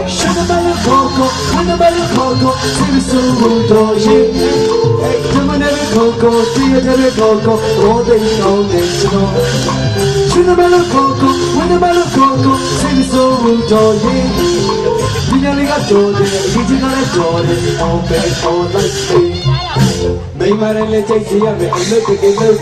Shanabala Coco, Shanabala Coco, Silisu Doji. Jamanabala Coco, Theatre Coco, all they know they know. Shanabala Coco, Shanabala Coco, Silisu Doji. Vinaliga Doji, Vigilar Doji, all they all like me. May Marelle Jasia, look at the look,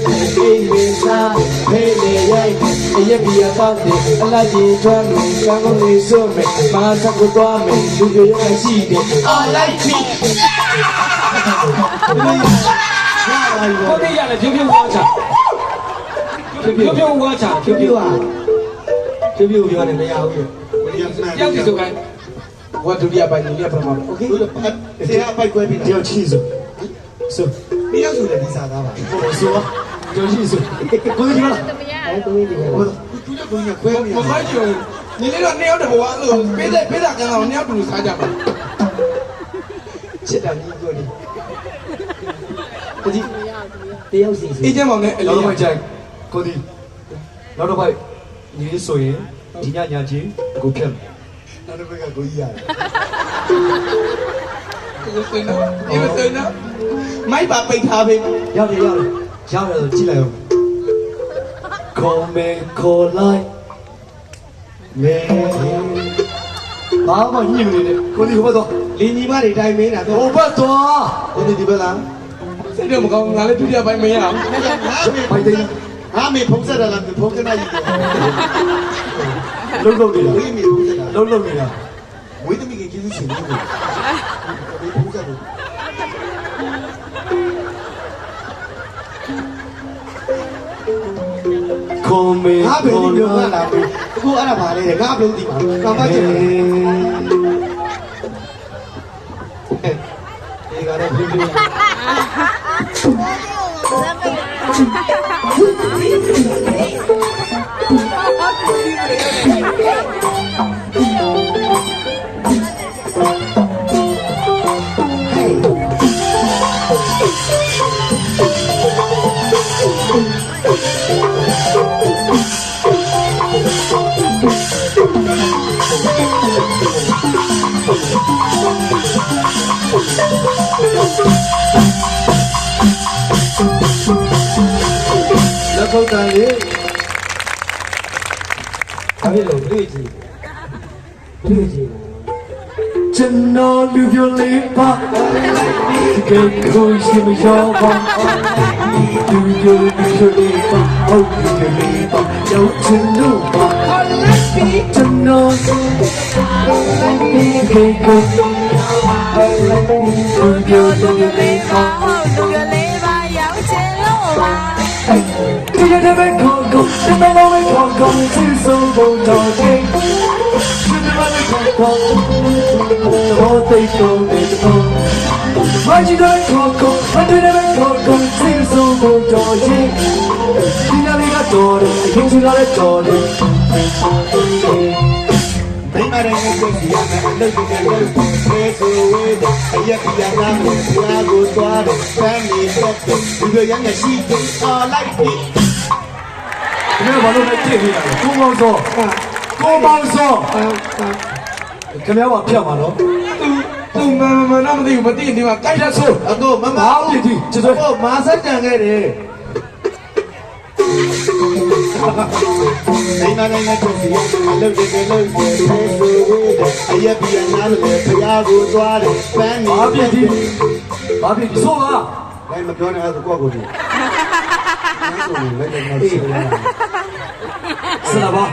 hey, be a party, a lucky family, family, so me, Master Guame, do you see it? I like me. What are you water? You water, you are. You are in the hour. What do you have by the from? Okay, they are by grabbing your cheese. So, we are doing this. So, don't you see? Go to你呢個鳥就冇玩咯，俾人嘅鳥鳥都曬着嘛。切到呢個呢，嗰啲屌事。呢隻望嘅，老闆就係嗰啲，老闆你所以今日日子股票，老闆嘅股一樣。呢個算啦，買把被他俾，要嚟，進來。Call me, call like me. ဘာမှညှိမနေနဲ့ကိုဒီဟိုဘက်တော့လင်းကြီးမတွေတိုင်းမင်းတာတော့ဟိုဘက်တော့ကိုဒီဒီဘက်လားစိတ်တော့မကောင်းငါလည်းဒုတိယပိုင်းမရအောင်ဘိုက်သိန်းငါမေဖုံးဆက်တာလားဖုံးကနာကြီးလုံးနေတာဝေးမီဖုံးဆက်တာလုံးနေတာဝေးသမီးကကျေးဇူးရှင်လို့ဒီဖုံးဆက်လို့ကိုမေဟာဘယ်လိုပြောလာလဲအခုအဲ့ဒါပါလေငါဘယ်လိုသိပါကောင်းပါချင်တယ်ဒီကနေ့ပြည်ပြည်လက်ပုတ်တန်လေးဒါလေးလို့တွေ့ကြည့်ကျွန်တော်လူပြလေးပါကဲကိုရှိမရောပါလူပြလေးပါဟုတ်ကဲ့လေးပါရောက်ချင်လို့ပါကျွန်တော်ကဲကိုလူပြလေးပါရောက်ချင်လို့ပါဒီရတဲ့ခေါ်ကိုဒီမမောခေါ်ကိုစီစိုးဖို့တော့တယ်ဒီမမောခေါ်ကိုတော့တိတ်ကုန်တယ်တော့မကြီးတဲ့ခေါ်ကိုအတူတဲ့ခေါ်ကိုစီစိုးဖို့တော့တယ်ဒီညလေးကတော့တယ်အချင်းချင်းလည်းတော့တယ်မိမရဲ့ကိုစီရမယ်အလုပ်တွေလုပ်နေဆိုဝေးအရက်ပြာနာကိုဖျားကိုသွားတယ်ဖမ်းနေတော့ဒီလိုရမ်းရှိတယ်အားလိုက်ပြီဒီမှာဘာလို့လဲကြည့်နေတာလဲကိုမောင်စောခင်ဗျားကဖြတ်ပါနော်သူမနာမသိဘူးမသိနေမှာတိုက်ရဆိုအတော့မမအောင်ကြည့်ကျတော့မာဆက်တန်ခဲ့တယ်ဒီမှာနိုင်ငံချုပ်စီအလုပ်တွေလုပ်တယ်ဆိုဝေးအရက်ပြာနာလည်းဖျားကိုသွားတယ်ဖမ်းနေဘာဖြစ်ဆိုပါလည်းမပြောနဲ့အဲ့ဒါကိုကြည့်ဆလာဘာ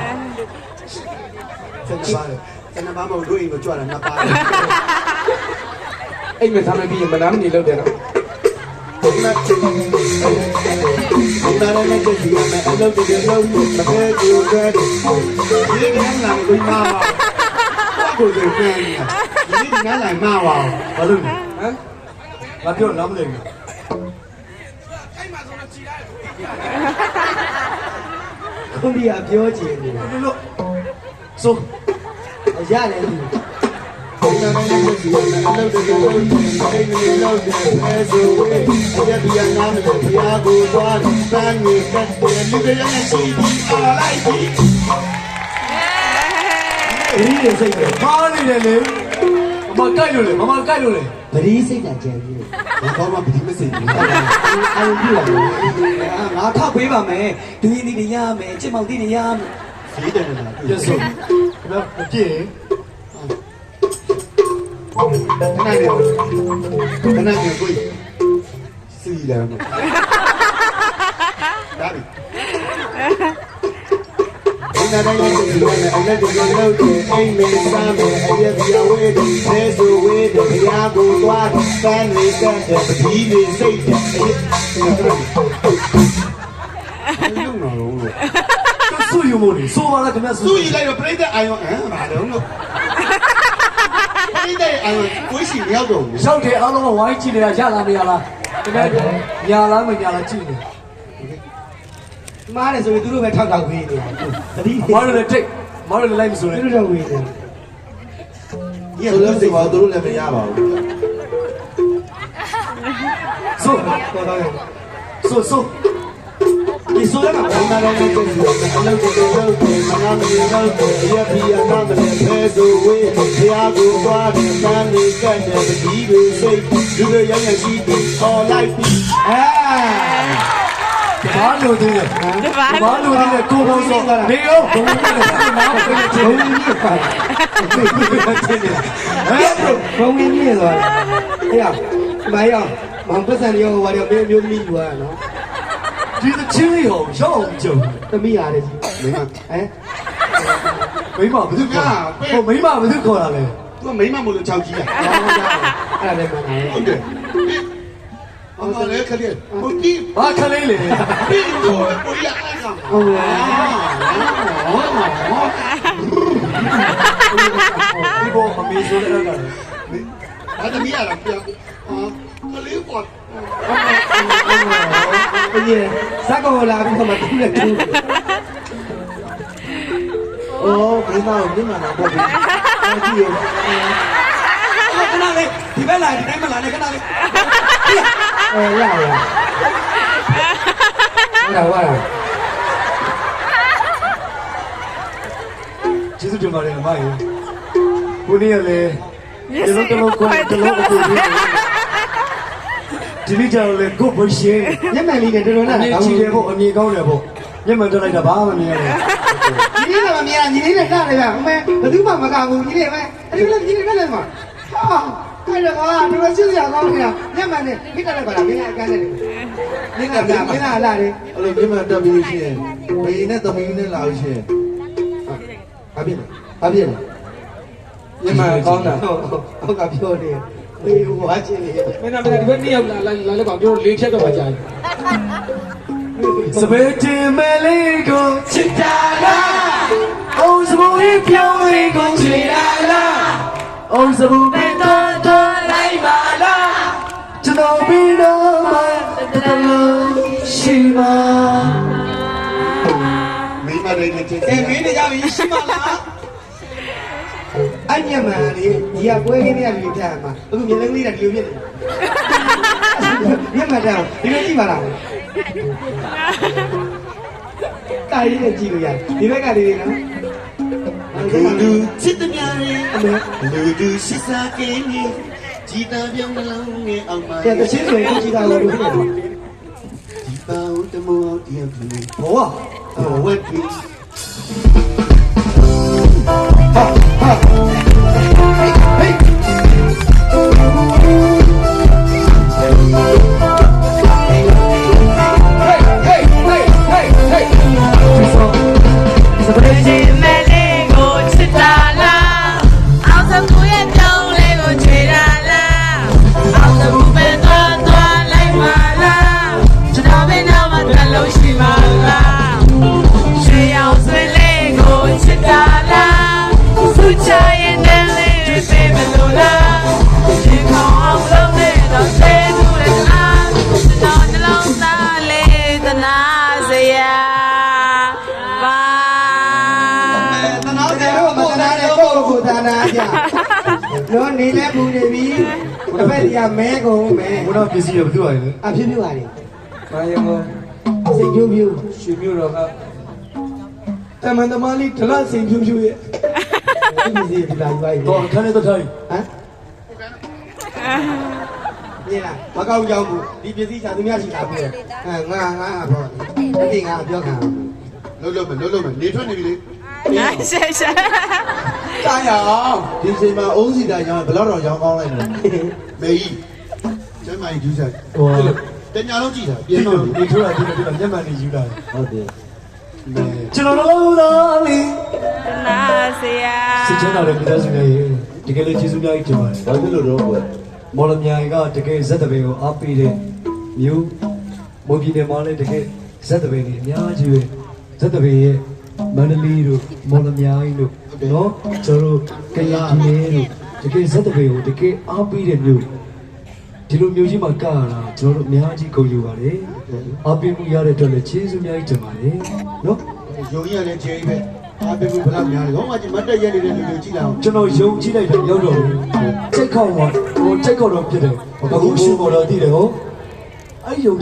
မလို့အိမ်မကြွတာနှစ်ပါးအိမ်မသားမပြီးမနာမနေလောက်တယ်နော်ဒီမှာလည်းကြည့်ရမယ်အလုပ်တွေလုပ်မခဲကြည့်ကြတယ်ဒီကနေ့လာလို့မှာကိုယ်ကိုပြန်နေတာဒီကနေ့လာမှာပါဘာလို့ဟမ်ငါပြောနားမလဲဘူးအဲ့မှာဆိုတော့ကြည်လိုက်ခွန်ဒီကပြောချင်တယ်လို့ဆိုရတယ်ဒီနာမည်ကိုကြည့်ရမယ်အလုပ်တွေလုပ်နေတယ်လောက်တယ်အဲဆိုအရက်ပြာနာမည်ဘုရားကိုသွားတယ်ပန်းနေတတ်တယ်လူတွေရဲ့ရှိပြီးအားလိုက်ပြီး ရီးတွေစိတ်တယ် မားနေတယ်လေမကိုက်လို့လေမကိုက်လို့လေ ပရီးစိတ်တာကြံပြီးတော့ဘာမှပရီးမစိတ်ဘူးအာရုံပြလာတယ်ငါထောက်ပေးပါမယ်ဒူးရင်ဒီရမယ်ချစ်မောင်တိနေရမယ်ဈေးတယ်လား ပြည့်စုံဒါမပြည့် ခဏနေခဏနေကိုစီလာမဒါပြီဒီနေ့တိုင်းစိတ်ကြီးနဲ့အဲ့ဒါကိုလုပ်တယ်အိမ်မေးစားမယ်အရက်ပြဝဲတယ်ဆဲဆိုဝဲတယ်ဘုရားကိုသွားစမ်းနေတတ်တယ်ပတိနေစိတ်တယ်အဲ့ဒါလုံးတော့လို့ ဆူယူမို့လေဆိုပါလားခင်ဗျဆူ သူ့ကြီးလိုက်တော့ပြိတ္တအာယုံဘာလုံးလို့ပြိတ္တအာယုံကိုရှိရောက်တော့ဘူး ရောက်တယ်အားလုံးကဝိုင်းကြည့်နေတာရလာနေရလားခင်ဗျညာလားမညာလားကြည့်နေ မားတယ်ဆိုရင်သူတို့ပဲထောက်ထောက်ပေးနေတာတတိ မားရတဲ့တိတ်မားရတဲ့လိုက်မဆိုနဲ့ သူတို့တော့ဝေးတယ်ဒီကလည်းစိတ်ပါသူတို့လည်းမရပါဘူး ဆို တော်တော် ဆို ဒီဆိုရမှာဘာမှလည်းမလုပ်ဘူးအလုပ်တွေလုပ်တယ်မနာမနေလုပ်တယ်ရပြရနာမလည်းဖဲဆိုဝေးဘုရားကိုသွားတယ်စမ်းနေကြတယ်ပတိတွေစိတ်လူတွေရရရှိပြီး all like me ဘာလို့သေးလဲဘာလို့သေးလဲကိုဘောဆိုနေရောဘုံကြီးနဲ့နားပိတ်ချင်တယ်ဘုံကြီးပါဘုံကြီးနဲ့သွားဟေ့မရမောင်ပတ်စံရောဟိုရောမျိုးမျိုးသမီးယူရနော်ဒီတချင်းလေးဟောရောက်အောင်ကြုံသမီးရတယ်ကြီးမိမဘယ်သူကဟိုမိမဘယ်သူခေါ်တာလဲသူကမိမမလို့6ကြီးอ่ะအဲ့ဒါလည်းမှန်တယ်ဟုတ်တယ်အမလည်းခလေးဟိုဒီဘာခလေးလေပြီးတော့ကိုရအားကဟုတ်ဒီဘောမမေးဆိုတဲ့ကလည်းဘာသမီးရလားပြောခလေးပေါ့ဘယ်စကောလာပြီးမှတူးလက်တူးအိုးဘယ်မှာဒီမှာတော့ပေါ့ဒီကြည့်ရောခဏလေးဒီဘက်လာဒီတိုင်းမလာနဲ့ခဏလေးရရဝါကျေးဇူးတင်ပါတယ်မမရေကိုနေ့ကလည်းဒီလိုတလုံးကိုတလုံးကိုဒီနေ့ကျတော့လေကိုဘရှင်ညမှန်လေးနဲ့တော်တော်နဲ့ချီတယ်ပေါ့အမြင်ကောင်းတယ်ပေါ့ညမှန်တက်လိုက်တာဘာမှမမြင်ရဘူးညီလေးကမမြင်ရညီလေးနဲ့တားတယ်ဗျအမေဘယ်သူမှမကဘူးညီလေးပဲအဲ့ဒီလိုညီလေးနဲ့လည်းမဟာအဲ့ဒါကတော်တော်ချစ်စရာကောင်းနေတာညမှန်နဲ့မိတက်လိုက်ပါလားမင်းကအကန်းနဲ့မင်းကလာမင်းကလာတယ်အဲ့လိုညမှန်တက်ပြီးရှိရင်ဘေးနဲ့သမီးနဲ့လာလို့ရှိရင်ဘာဖြစ်လဲညမှန်ကောင်းတာဟုတ်ကပြောတယ်ဘေးဝါချင်လေမင်းကဒီဘက်နှစ်ယောက်လာလိုက်ပါပြောလေးဖြတ်တော့မှကြာတယ်စပယ်တင်မလေးကိုချစ်တာလားအုံးစပူလေးပြောင်းလေးကိုချစ်တာလားအုံးစပူပဲတော့လိုက်ပါလားကျွန်တော်ပြီးတော့မှတလုံးရှိပါမင်းမလေးနဲ့ချစ်တယ်မင်းနေကြပြီရှိပါလားအညမန်လေးဒီကပွဲကင်းတွေကလူပြတ်မှာအခုမျက်လုံးလေးကဒီလိုဖြစ်နေညမတောင်ဒီလိုကြည့်ပါလားတာရီနဲ့ကြည့်လို့ရတယ်ဒီဘက်ကလေးနော်လူချစ်တဲ့များလေးလူလူရှိစားကင်းကြီးကြည်တာပြောင်းနှလုံးနဲ့အောင်ပါတဲ့ချင်းဆိုရင်ကြည်တာလို့ပြောတယ်ဒီပေါင်းတမောတရားပြီးဘောဝက်ပြီးနော်နေလဲပူနေပြီတစ်ဖက်ကြီးကမဲကုန်မဲဘုရားပစ္စည်းရဘယ်သူပါလဲအဖြစ်ပြပါလေဘာရောစိတ်ဖြူဖြူရွှေမျိုးတော့ကတမန်သမားလေးဒလစိန်ဖြူဖြူရဲ့ ဒီစီဒီလာယူလိုက် တော့ခန်းလေးတော့ထိုင် ဟမ်ဒီလားမကောက်ကြောက်ဘူးဒီပစ္စည်းချာသူများရှိတာပြီငါပေါ့ဒီငါပြောခံ လုံးမယ်နေထွက်နေပြီလေ ရှေ့ရှေ့ တာရအောင်ဒီချိန်မှာအုံးစီတာရောင်းဘယ်တော့တော့ရောင်းကောင်းလိုက်လဲ မေကြီးကျမ်းမာရေးယူစား ဟော တညာလုံးကြည့်တာ ပြင်းတော့ဒီထိုးတာဒီမျက်မှန်နေယူတာဟုတ်တယ်ကျွန်တော်တို့သားလေး တနာစရာ စစ်ချမ်းတော်တဲ့ပြည်သားစုများရေတကယ်လို့ကျေးဇူးများကြီးတင်ပါတယ်ဘာဖြစ်လို့တော့ကွယ်မော်လမြိုင်ကတကယ်ဇက်တပင်ကိုအားပေးတဲ့မြို့မွန်ပြည်နယ်မှာလည်းတကယ်ဇက်တပင်တွေအများကြီးပဲဇက်တပင်ရဲ့မန္တလေးတို့မော်လမြိုင်တို့နော်ကျွန်တော်တို့ကရင်ပြည်နယ်တို့တကယ်ဇက်တပင်ကိုတကယ်အားပေးတဲ့မြို့ဒီလိုမျိုးကြီးမှာကရတာကျွန်တော်တို့အများကြီးကုန်ယူပါတယ်အားပေးမှုရတဲ့အတွက်လည်းကျေးဇူးများကြီးတင်ပါတယ်နော် ယုံကြီးရတဲ့ခြေကြီးပဲအားပေးဖို့ဘယ်လောက်များလဲဟောမှမတ်တက်ရက်နေတဲ့လူတွေကြည့်လာအောင် ကျွန်တော်ယုံကြည်လိုက်တော့ရောက်တော့စိတ်ခေါက်မှာဟိုစိတ်ခေါက်တော့ဖြစ်တယ်အခုရှိပေါ်တော့တည်တယ်ဟောအဲ့ယုံ